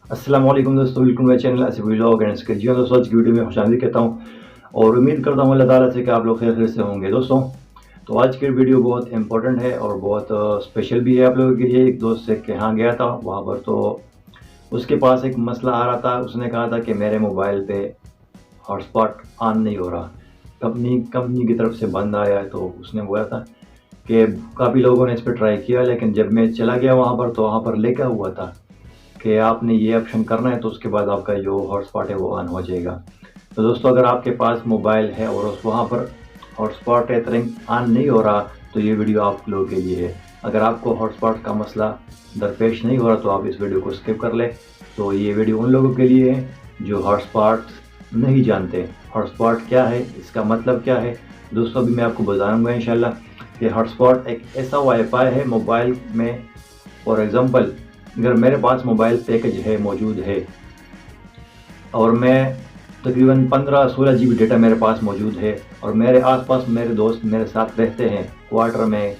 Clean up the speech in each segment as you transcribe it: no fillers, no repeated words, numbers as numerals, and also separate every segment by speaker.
Speaker 1: अस्सलाम वालेकुम दोस्तों, welcome my channel Asif vlog and skill. जी हाँ दोस्तों, आज की वीडियो में खुशामदीद कहता हूँ और उम्मीद करता हूँ अल्लाह ताला से कि आप लोग खैर से होंगे। दोस्तों तो आज की वीडियो बहुत इंपॉर्टेंट है और बहुत स्पेशल भी है आप लोगों के लिए। एक दोस्त से के यहाँ गया था, वहाँ पर तो उसके पास एक मसला आ रहा था। उसने कहा था कि मेरे मोबाइल पे हॉटस्पॉट ऑन नहीं हो रहा, कंपनी की तरफ से बंद आया है। तो उसने बोला था कि काफ़ी लोगों ने इस पर ट्राई किया, लेकिन जब मैं चला गया वहाँ पर तो वहाँ पर लिखा हुआ था कि आपने ये ऑप्शन करना है तो उसके बाद आपका जो हॉटस्पॉट है वो ऑन हो जाएगा। तो दोस्तों अगर आपके पास मोबाइल है और उस वहाँ पर हॉटस्पॉट टेथरिंग ऑन नहीं हो रहा तो ये वीडियो आप लोगों के लिए है। अगर आपको हॉटस्पॉट का मसला दरपेश नहीं हो रहा तो आप इस वीडियो को स्किप कर लें। तो ये वीडियो उन लोगों के लिए है जो हॉटस्पॉट नहीं जानते। हॉटस्पॉट क्या है, इसका मतलब क्या है दोस्तों, अभी मैं आपको बताऊँगा इंशाल्लाह। कि हॉटस्पॉट एक ऐसा वाईफाई है मोबाइल में। फॉर एग्ज़ाम्पल, अगर मेरे पास मोबाइल पैकेज है मौजूद है और मैं तकरीबन 15-16 GB डेटा मेरे पास मौजूद है और मेरे आसपास मेरे दोस्त मेरे साथ रहते हैं, क्वार्टर में,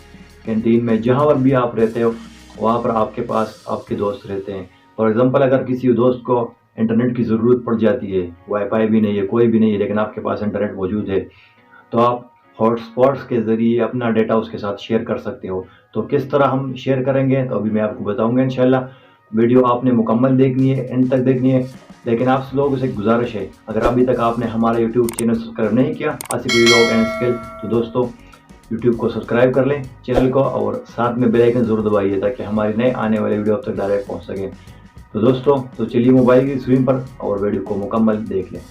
Speaker 1: कैंटीन में, जहाँ पर भी आप रहते हो वहाँ पर आपके पास आपके दोस्त रहते हैं। फॉर एग्ज़ाम्पल, अगर किसी दोस्त को इंटरनेट की ज़रूरत पड़ जाती है, वाईफाई भी नहीं है, कोई भी नहीं है, लेकिन आपके पास इंटरनेट मौजूद है, तो आप हॉटस्पॉट्स के ज़रिए अपना डेटा उसके साथ शेयर कर सकते हो। तो किस तरह हम शेयर करेंगे तो अभी मैं आपको बताऊंगा इंशाल्लाह। वीडियो आपने मुकम्मल देखनी है, एंड तक देखनी है। लेकिन आप लोगों से गुजारिश है, अगर अभी तक आपने हमारा यूट्यूब चैनल सब्सक्राइब नहीं किया आसिफ व्लॉग एंड स्किल, तो दोस्तों यूट्यूब को सब्सक्राइब कर लें चैनल को और साथ में बेल आइकन ज़रूर दबाइए ताकि हमारी नए आने वाले वीडियो आप तक डायरेक्ट पहुँच सकें। तो दोस्तों तो चलिए मोबाइल की स्क्रीन पर और वीडियो को मुकम्मल देख लें।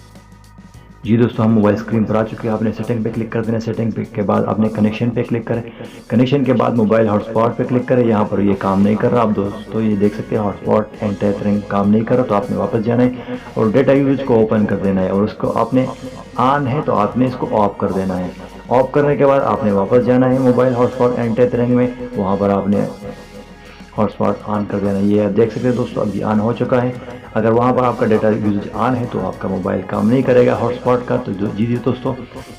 Speaker 1: जी दोस्तों, हम मोबाइल स्क्रीन पर आ चुके हैं। आपने सेटिंग पे क्लिक कर देना। सेटिंग पे के बाद आपने कनेक्शन पे क्लिक करें। कनेक्शन के बाद मोबाइल हॉटस्पॉट पे क्लिक करें। यहाँ पर ये काम नहीं कर रहा। आप दोस्तों ये देख सकते हैं हॉटस्पॉट एंड टेथरिंग काम नहीं कर रहा, तो आपने वापस जाना है और डेटा यूज को ओपन कर देना है और उसको आपने ऑन है तो आपने इसको ऑफ कर देना है। ऑफ करने के बाद आपने वापस जाना है मोबाइल हॉटस्पॉट एंड टेथरिंग में, वहाँ पर आपने हॉटस्पॉट ऑन कर देना। ये आप देख सकते हैं दोस्तों, अभी ऑन हो चुका है। अगर वहाँ पर आपका डेटा यूजेज ऑन है तो आपका मोबाइल काम नहीं करेगा हॉटस्पॉट का। तो जी जी दोस्तों,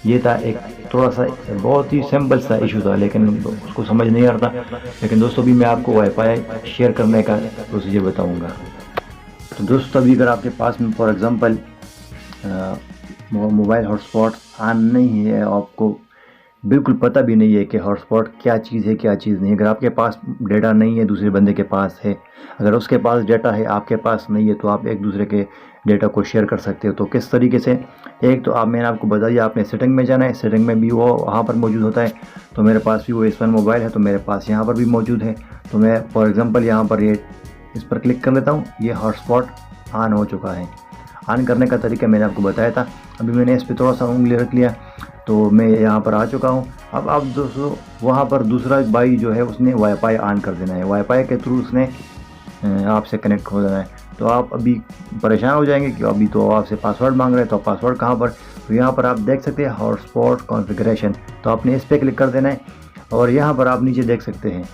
Speaker 1: ये था एक थोड़ा सा बहुत ही सिंपल सा इशू था, लेकिन उसको समझ नहीं आ रहा था। लेकिन दोस्तों अभी मैं आपको वाईफाई शेयर करने का प्रोसीजर बताऊँगा। तो दोस्तों अभी अगर आपके पास में for example mobile hotspot on नहीं है, आपको बिल्कुल पता भी नहीं है कि हॉटस्पॉट क्या चीज़ है क्या चीज़ नहीं। अगर आपके पास डेटा नहीं है, दूसरे बंदे के पास है, अगर उसके पास डेटा है आपके पास नहीं है, तो आप एक दूसरे के डेटा को शेयर कर सकते हो। तो किस तरीके से, एक तो मैंने आपको बता दिया, आपने सेटिंग में जाना है। सेटिंग में भी वो वहाँ पर मौजूद होता है। तो मेरे पास भी वो S1 मोबाइल है तो मेरे पास यहाँ पर भी मौजूद है। तो मैं फॉर एग्ज़ाम्पल यहाँ पर ये इस पर क्लिक कर लेता हूँ। ये हॉटस्पॉट ऑन हो चुका है। ऑन करने का तरीका मैंने आपको बताया था। अभी मैंने इस पर थोड़ा सा उंगली रख लिया तो मैं यहाँ पर आ चुका हूँ। अब आप दोस्तों वहाँ पर दूसरा भाई जो है उसने वाईफाई ऑन कर देना है। वाईफाई के थ्रू उसने आपसे कनेक्ट हो जाना है। तो आप अभी परेशान हो जाएंगे कि अभी तो आपसे पासवर्ड मांग रहे हैं, तो पासवर्ड कहाँ पर। तो यहाँ पर आप देख सकते हैं हॉटस्पॉट कॉन्फ़िगरेशन, तो आपने इस पर क्लिक कर देना है और यहाँ पर आप नीचे देख सकते हैं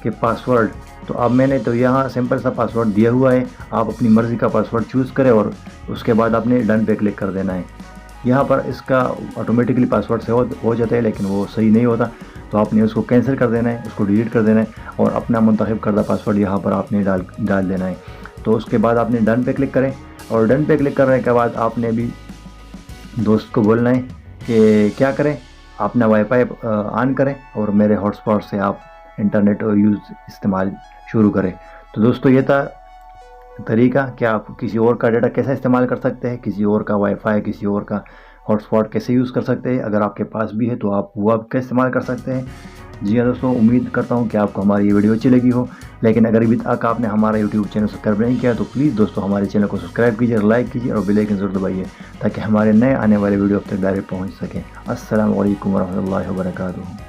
Speaker 1: कि पासवर्ड। तो अब मैंने तो यहाँ सिंपल सा पासवर्ड दिया हुआ है। आप अपनी मर्ज़ी का पासवर्ड चूज़ करें और उसके बाद आपने डन पे क्लिक कर देना है। यहाँ पर इसका ऑटोमेटिकली पासवर्ड से हो जाता है, लेकिन वो सही नहीं होता। तो आपने उसको कैंसिल कर देना है, उसको डिलीट कर देना है और अपना मुंतखब करदा पासवर्ड यहाँ पर आपने डाल देना है। तो उसके बाद आपने डन पे क्लिक करें और डन पे क्लिक करने के बाद आपने भी दोस्त को बोलना है कि क्या करें, अपना वाईफाई ऑन करें और मेरे हॉटस्पॉट से आप इंटरनेट यूज़ इस्तेमाल शुरू करें। तो दोस्तों ये था तरीका कि आप किसी और का डाटा कैसे इस्तेमाल कर सकते हैं, किसी और का वाईफाई, किसी और का हॉटस्पॉट कैसे यूज़ कर सकते हैं। अगर आपके पास भी है तो आप वो आपका इस्तेमाल कर सकते हैं। जी हाँ दोस्तों, उम्मीद करता हूँ कि आपको हमारी ये वीडियो अच्छी लगी हो। लेकिन अगर अभी तक आपने हमारा यूट्यूब चैनल सब्सक्राइब नहीं किया तो प्लीज़ दोस्तों हमारे चैनल को सब्सक्राइब कीजिए, लाइक कीजिए और बेल आइकन ज़रूर दबाइए ताकि हमारे नए आने वाले वीडियो अब तक डायरेक्ट पहुँच सकें। अस्सलाम वालेकुम वरहमतुल्लाहि वबरकातुहू।